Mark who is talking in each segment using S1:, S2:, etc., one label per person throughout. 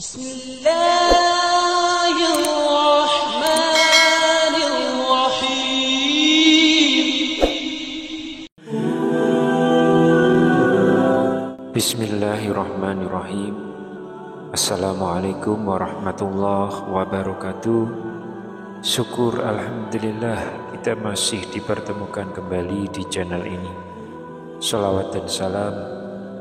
S1: Bismillahirrahmanirrahim. Bismillahirrahmanirrahim. Assalamualaikum warahmatullahi wabarakatuh. Syukur alhamdulillah kita masih dipertemukan kembali di channel ini. Salawat dan salam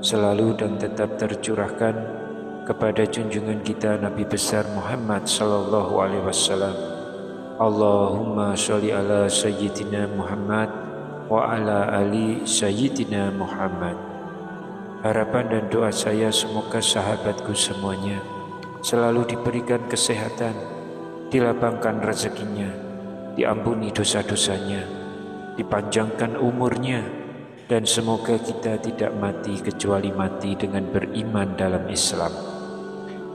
S1: selalu dan tetap tercurahkan kepada junjungan kita Nabi besar Muhammad sallallahu alaihi wasallam. Allahumma sholli ala sayyidina Muhammad wa ala ali sayyidina Muhammad. Harapan dan doa saya semoga sahabatku semuanya selalu diberikan kesehatan, dilapangkan rezekinya, diampuni dosa-dosanya, dipanjangkan umurnya, dan semoga kita tidak mati kecuali mati dengan beriman dalam Islam.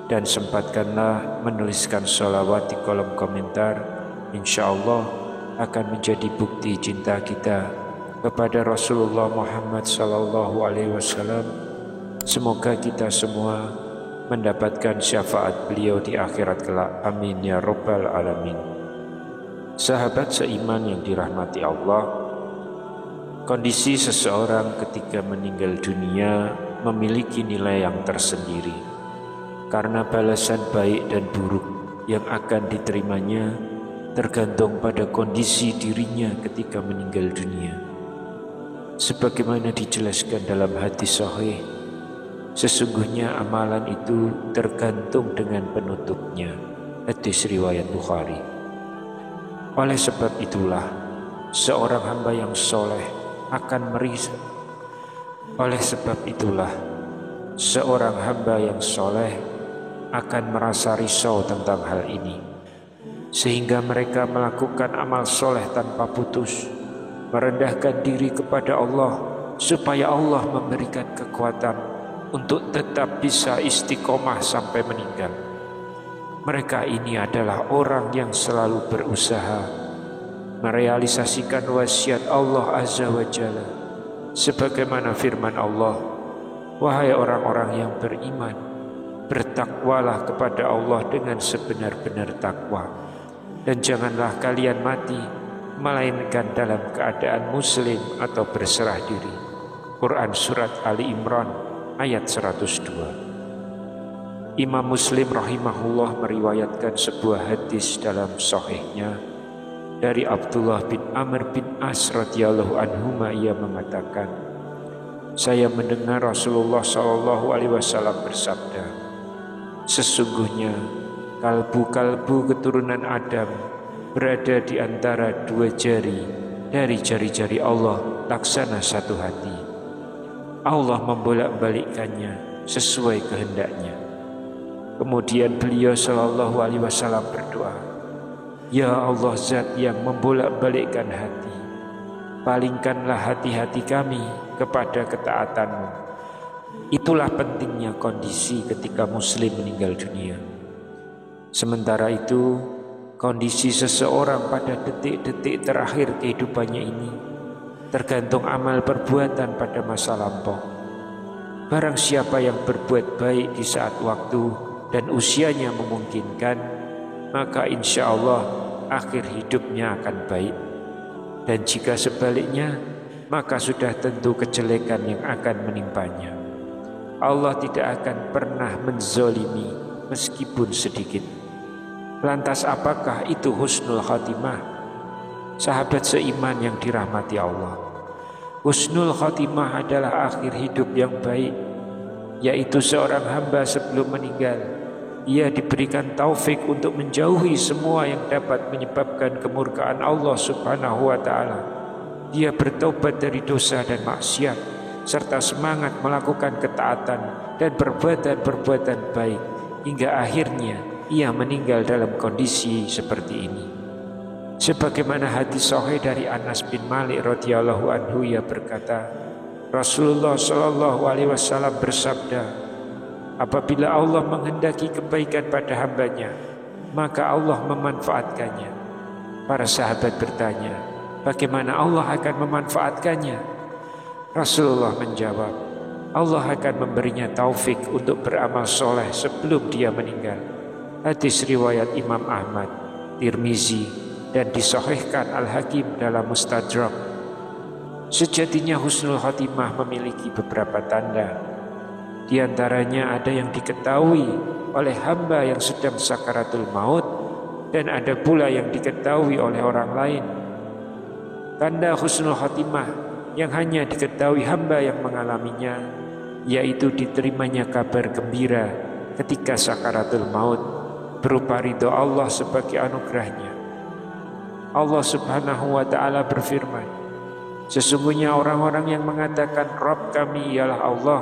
S1: Dan sempatkanlah menuliskan sholawat di kolom komentar. Insya Allah akan menjadi bukti cinta kita kepada Rasulullah Muhammad sallallahu alaihi wasallam. Semoga kita semua mendapatkan syafaat beliau di akhirat kelak. Amin ya rabbal alamin. Sahabat seiman yang dirahmati Allah, kondisi seseorang ketika meninggal dunia memiliki nilai yang tersendiri. Karena balasan baik dan buruk yang akan diterimanya tergantung pada kondisi dirinya ketika meninggal dunia. Sebagaimana dijelaskan dalam hadis sahih, sesungguhnya amalan itu tergantung dengan penutupnya. Hadis riwayat Bukhari. Oleh sebab itulah seorang hamba yang soleh akan merisau. Oleh sebab itulah seorang hamba yang soleh akan merasa risau tentang hal ini, sehingga mereka melakukan amal soleh tanpa putus, merendahkan diri kepada Allah supaya Allah memberikan kekuatan untuk tetap bisa istiqomah sampai meninggal. Mereka ini adalah orang yang selalu berusaha merealisasikan wasiat Allah Azza wa Jalla, sebagaimana firman Allah, wahai orang-orang yang beriman, bertakwalah kepada Allah dengan sebenar-benar takwa, dan janganlah kalian mati melainkan dalam keadaan muslim atau berserah diri. Quran Surat Ali Imran ayat 102. Imam Muslim rahimahullah meriwayatkan sebuah hadis dalam sahihnya dari Abdullah bin Amr bin As radhiyallahu anhuma. Ia mengatakan, saya mendengar Rasulullah sallallahu alaihi wasallam bersabda, sesungguhnya kalbu-kalbu keturunan Adam berada di antara dua jari dari jari-jari Allah laksana satu hati. Allah membolak-balikkannya sesuai kehendaknya. Kemudian beliau sallallahu alaihi wasallam berdoa, ya Allah, zat yang membolak-balikkan hati, palingkanlah hati-hati kami kepada ketaatan-Mu. Itulah pentingnya kondisi ketika muslim meninggal dunia. Sementara itu, kondisi seseorang pada detik-detik terakhir kehidupannya ini tergantung amal perbuatan pada masa lampau. Barang siapa yang berbuat baik di saat waktu dan usianya memungkinkan, maka insya Allah akhir hidupnya akan baik. Dan jika sebaliknya, maka sudah tentu kejelekan yang akan menimpanya. Allah tidak akan pernah menzolimi meskipun sedikit. Lantas apakah itu husnul khatimah? Sahabat seiman yang dirahmati Allah, husnul khatimah adalah akhir hidup yang baik, yaitu seorang hamba sebelum meninggal ia diberikan taufik untuk menjauhi semua yang dapat menyebabkan kemurkaan Allah subhanahu wa ta'ala. Dia bertobat dari dosa dan maksiat serta semangat melakukan ketaatan dan perbuatan-perbuatan baik, hingga akhirnya ia meninggal dalam kondisi seperti ini. Sebagaimana hadis sahih dari Anas bin Malik radhiyallahu anhu, ia berkata, Rasulullah sallallahu alaihi wasallam bersabda, apabila Allah menghendaki kebaikan pada hambanya, maka Allah memanfaatkannya. Para sahabat bertanya, bagaimana Allah akan memanfaatkannya? Rasulullah menjawab, Allah akan memberinya taufik untuk beramal soleh sebelum dia meninggal. Hadis riwayat Imam Ahmad, Tirmizi, dan disahihkan Al-Hakim dalam Mustadrak. Sejatinya husnul khotimah memiliki beberapa tanda. Di antaranya ada yang diketahui oleh hamba yang sedang sakaratul maut, dan ada pula yang diketahui oleh orang lain. Tanda husnul khotimah yang hanya diketahui hamba yang mengalaminya, yaitu diterimanya kabar gembira ketika sakaratul maut berupa ridho Allah sebagai anugerahnya. Allah Subhanahu wa ta'ala berfirman, sesungguhnya orang-orang yang mengatakan Rabb kami ialah Allah,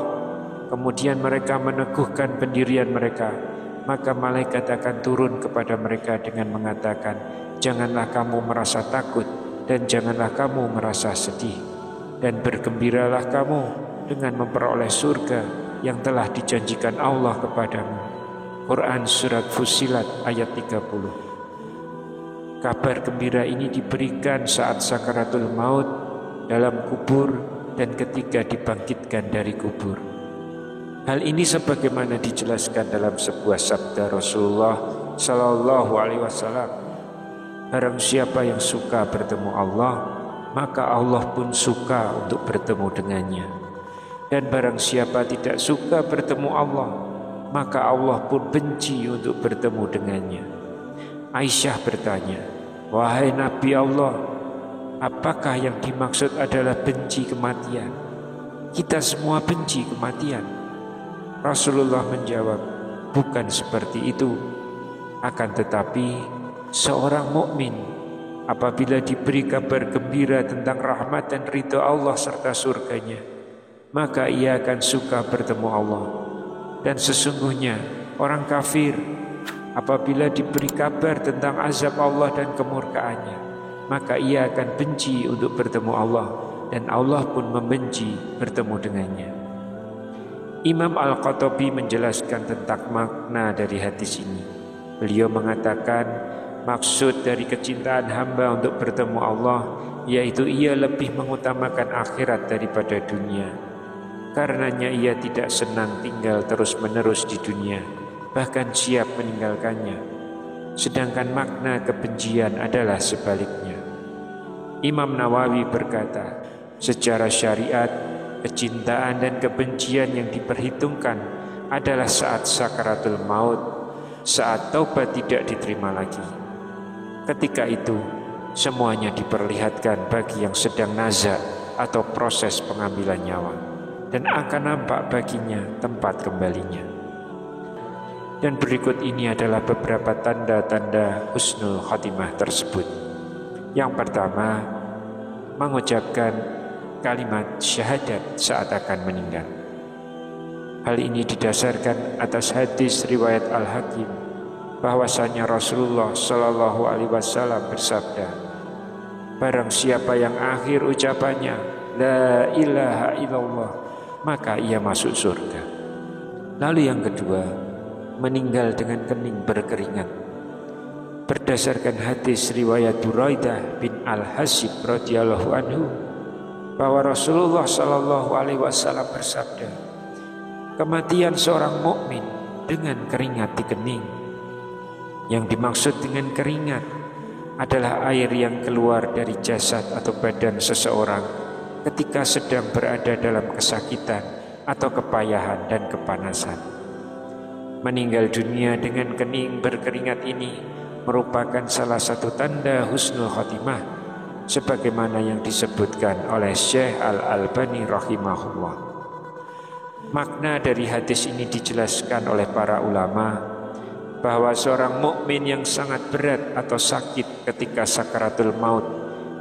S1: kemudian mereka meneguhkan pendirian mereka, maka malaikat akan turun kepada mereka dengan mengatakan, janganlah kamu merasa takut dan janganlah kamu merasa sedih, dan bergembiralah kamu dengan memperoleh surga yang telah dijanjikan Allah kepadamu. Quran Surat Fussilat ayat 30. Kabar gembira ini diberikan saat sakaratul maut, dalam kubur, dan ketika dibangkitkan dari kubur. Hal ini sebagaimana dijelaskan dalam sebuah sabda Rasulullah Sallallahu Alaihi Wasallam, barang siapa yang suka bertemu Allah, maka Allah pun suka untuk bertemu dengannya. Dan barang siapa tidak suka bertemu Allah, maka Allah pun benci untuk bertemu dengannya. Aisyah bertanya, wahai Nabi Allah, apakah yang dimaksud adalah benci kematian? Kita semua benci kematian. Rasulullah menjawab, bukan seperti itu. Akan tetapi seorang mukmin apabila diberi kabar gembira tentang rahmat dan ridha Allah serta surganya, maka ia akan suka bertemu Allah. Dan sesungguhnya orang kafir apabila diberi kabar tentang azab Allah dan kemurkaannya, maka ia akan benci untuk bertemu Allah, dan Allah pun membenci bertemu dengannya. Imam Al-Qurtubi menjelaskan tentang makna dari hadis ini. Beliau mengatakan, maksud dari kecintaan hamba untuk bertemu Allah, yaitu ia lebih mengutamakan akhirat daripada dunia. Karenanya ia tidak senang tinggal terus-menerus di dunia, bahkan siap meninggalkannya. Sedangkan makna kebencian adalah sebaliknya. Imam Nawawi berkata, secara syariat, kecintaan dan kebencian yang diperhitungkan adalah saat sakaratul maut, saat taubat tidak diterima lagi. Ketika itu, semuanya diperlihatkan bagi yang sedang nazak atau proses pengambilan nyawa, dan akan nampak baginya tempat kembalinya. Dan berikut ini adalah beberapa tanda-tanda husnul khotimah tersebut. Yang pertama, mengucapkan kalimat syahadat saat akan meninggal. Hal ini didasarkan atas hadis riwayat Al-Hakim, bahwasanya Rasulullah Shallallahu Alaihi Wasallam bersabda, barang siapa yang akhir ucapannya la ilaha illallah, maka ia masuk surga. Lalu yang kedua, meninggal dengan kening berkeringat. Berdasarkan hadis riwayat Buraidah bin Al-Hasib radhiyallahu anhu, bahwa Rasulullah Shallallahu Alaihi Wasallam bersabda, kematian seorang mukmin dengan keringat di kening. Yang dimaksud dengan keringat adalah air yang keluar dari jasad atau badan seseorang ketika sedang berada dalam kesakitan atau kepayahan dan kepanasan. Meninggal dunia dengan kening berkeringat ini merupakan salah satu tanda husnul khotimah, sebagaimana yang disebutkan oleh Syekh Al-Albani rahimahullah. Makna dari hadis ini dijelaskan oleh para ulama bahwa seorang mukmin yang sangat berat atau sakit ketika sakaratul maut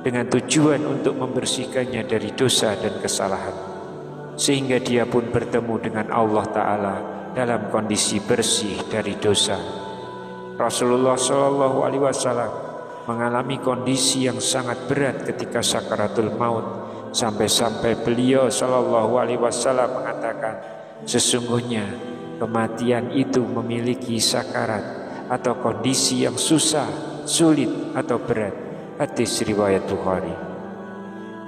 S1: dengan tujuan untuk membersihkannya dari dosa dan kesalahan, sehingga dia pun bertemu dengan Allah Ta'ala dalam kondisi bersih dari dosa. Rasulullah Shallallahu Alaihi Wasallam mengalami kondisi yang sangat berat ketika sakaratul maut, sampai-sampai beliau Shallallahu Alaihi Wasallam mengatakan, sesungguhnya kematian itu memiliki sakarat atau kondisi yang susah, sulit atau berat. Hadis riwayat Bukhari.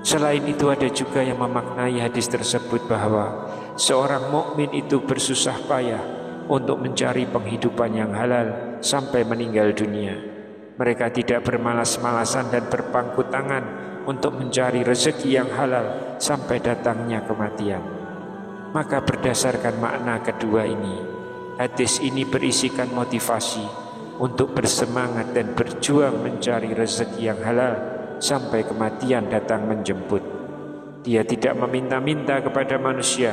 S1: Selain itu ada juga yang memaknai hadis tersebut bahwa seorang mukmin itu bersusah payah untuk mencari penghidupan yang halal sampai meninggal dunia. Mereka tidak bermalas-malasan dan berpangku tangan untuk mencari rezeki yang halal sampai datangnya kematian. Maka berdasarkan makna kedua ini, hadis ini berisikan motivasi untuk bersemangat dan berjuang mencari rezeki yang halal sampai kematian datang menjemput. Dia tidak meminta-minta kepada manusia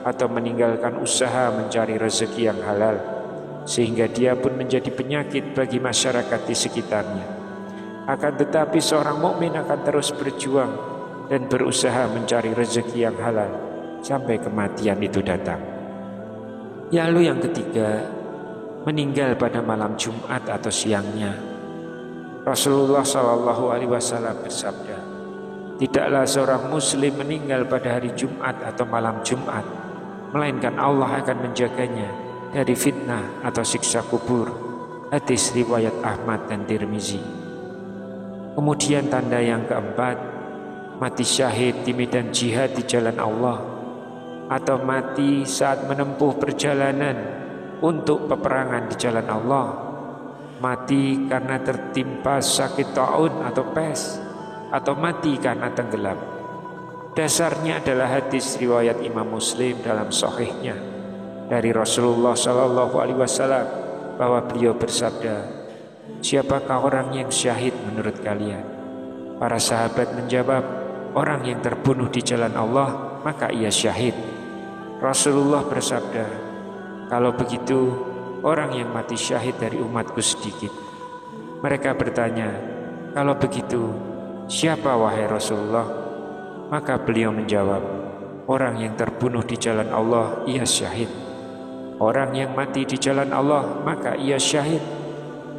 S1: atau meninggalkan usaha mencari rezeki yang halal, sehingga dia pun menjadi penyakit bagi masyarakat di sekitarnya. Akan tetapi seorang mukmin akan terus berjuang dan berusaha mencari rezeki yang halal sampai kematian itu datang. Lalu yang ketiga, meninggal pada malam Jumat atau siangnya. Rasulullah SAW bersabda, tidaklah seorang muslim meninggal pada hari Jumat atau malam Jumat, melainkan Allah akan menjaganya dari fitnah atau siksa kubur. Hadis riwayat Ahmad dan Tirmizi. Kemudian tanda yang keempat, mati syahid di medan jihad di jalan Allah, atau mati saat menempuh perjalanan untuk peperangan di jalan Allah, mati karena tertimpa sakit taun atau pes, atau mati karena tenggelam. Dasarnya adalah hadis riwayat Imam Muslim dalam sahihnya dari Rasulullah SAW bahwa beliau bersabda, siapakah orang yang syahid menurut kalian? Para sahabat menjawab, orang yang terbunuh di jalan Allah, maka ia syahid. Rasulullah bersabda, kalau begitu orang yang mati syahid dari umatku sedikit. Mereka bertanya, kalau begitu siapa wahai Rasulullah? Maka beliau menjawab, orang yang terbunuh di jalan Allah, ia syahid. Orang yang mati di jalan Allah, maka ia syahid.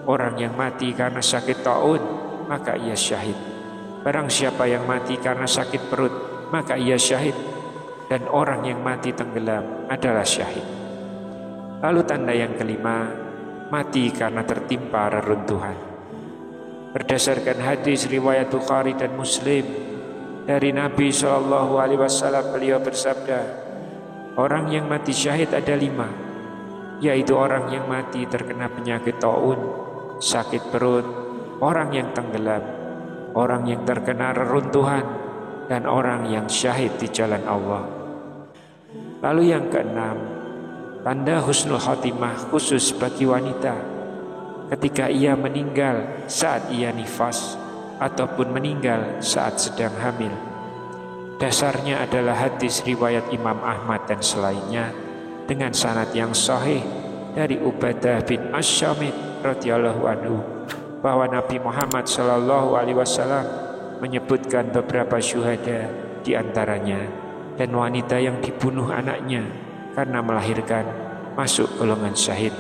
S1: Orang yang mati karena sakit taun, maka ia syahid. Barang siapa yang mati karena sakit perut, maka ia syahid. Dan orang yang mati tenggelam adalah syahid. Lalu tanda yang kelima, mati karena tertimpa reruntuhan. Berdasarkan hadis riwayat Bukhari dan Muslim dari Nabi SAW, beliau bersabda, orang yang mati syahid ada 5, yaitu orang yang mati terkena penyakit taun, sakit perut, orang yang tenggelam, orang yang terkena reruntuhan, dan orang yang syahid di jalan Allah. Lalu yang keenam, tanda husnul khotimah khusus bagi wanita ketika ia meninggal saat ia nifas ataupun meninggal saat sedang hamil. Dasarnya adalah hadis riwayat Imam Ahmad dan selainnya dengan sanad yang sahih dari Ubadah bin Asy-Syamit radhiyallahu anhu bahwa Nabi Muhammad SAW menyebutkan beberapa syuhada di antaranya, dan wanita yang dibunuh anaknya karena melahirkan masuk golongan syahid,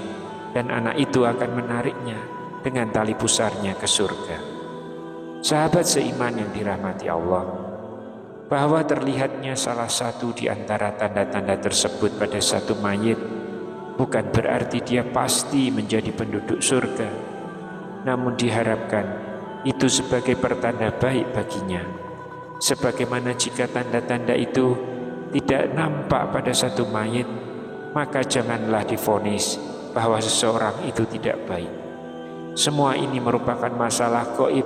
S1: dan anak itu akan menariknya dengan tali pusarnya ke surga. Sahabat seiman yang dirahmati Allah, bahwa terlihatnya salah satu di antara tanda-tanda tersebut pada satu mayit bukan berarti dia pasti menjadi penduduk surga, namun diharapkan itu sebagai pertanda baik baginya. Sebagaimana jika tanda-tanda itu tidak nampak pada satu mayit, maka janganlah divonis bahwa seseorang itu tidak baik. Semua ini merupakan masalah gaib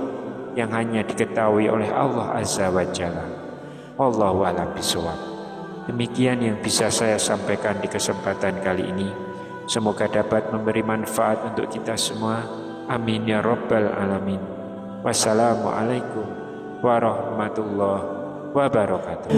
S1: yang hanya diketahui oleh Allah Azza wa Jalla. Wallahu a'lam bishawab. Demikian yang bisa saya sampaikan di kesempatan kali ini. Semoga dapat memberi manfaat untuk kita semua. Amin ya rabbal alamin. Wassalamualaikum warahmatullahi wabarakatuh.